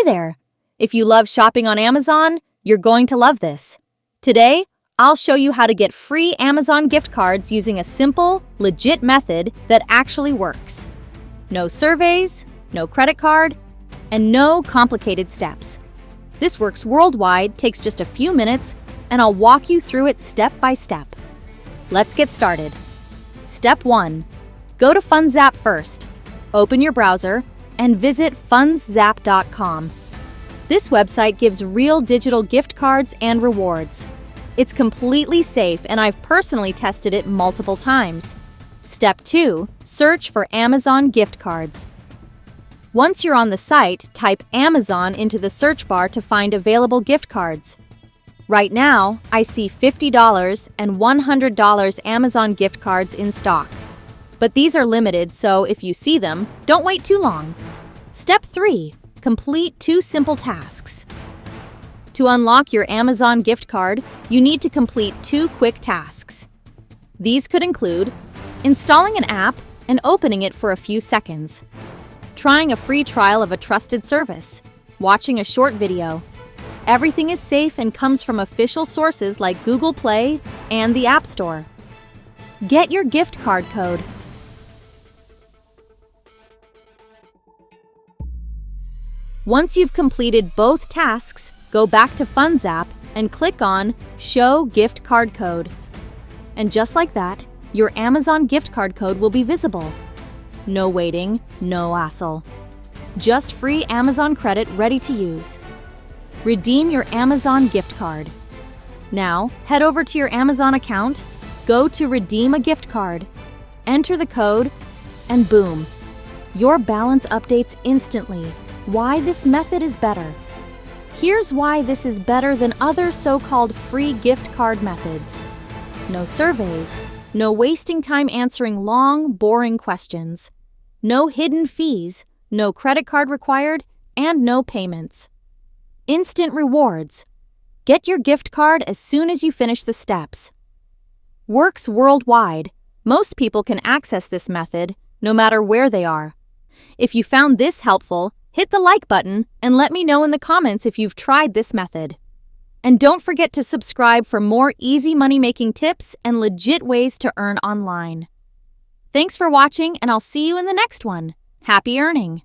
there! If you love shopping on Amazon, you're going to love this. Today, I'll show you how to get free Amazon gift cards using a simple, legit method that actually works. No surveys, no credit card, and no complicated steps. This works worldwide, takes just a few minutes, and I'll walk you through it step by step. Let's get started. Step 1. Go to FundsZap first. Open your browser and visit fundszap.com. This website gives real digital gift cards and rewards. It's completely safe, and I've personally tested it multiple times. Step 2. Search for Amazon gift cards. Once you're on the site, type Amazon into the search bar to find available gift cards. Right now, I see $50 and $100 Amazon gift cards in stock. But these are limited, so if you see them, don't wait too long. Step 3. Complete 2 simple tasks. To unlock your Amazon gift card, you need to complete 2 quick tasks. These could include installing an app and opening it for a few seconds, trying a free trial of a trusted service, watching a short video. Everything is safe and comes from official sources like Google Play and the App Store. Get your gift card code. Once you've completed both tasks, go back to FundsZap and click on Show Gift Card Code. And just like that, your Amazon gift card code will be visible. No waiting, no hassle. Just free Amazon credit ready to use. Redeem your Amazon gift card. Now, head over to your Amazon account, go to Redeem a Gift Card, enter the code, and boom! Your balance updates instantly. Why this method is better. Here's why this is better than other so-called free gift card methods. No surveys, no wasting time answering long, boring questions, no hidden fees, no credit card required, and no payments. Instant rewards. Get your gift card as soon as you finish the steps. Works worldwide. Most people can access this method, no matter where they are. If you found this helpful, hit the like button and let me know in the comments if you've tried this method. And don't forget to subscribe for more easy money-making tips and legit ways to earn online. Thanks for watching, and I'll see you in the next one. Happy earning!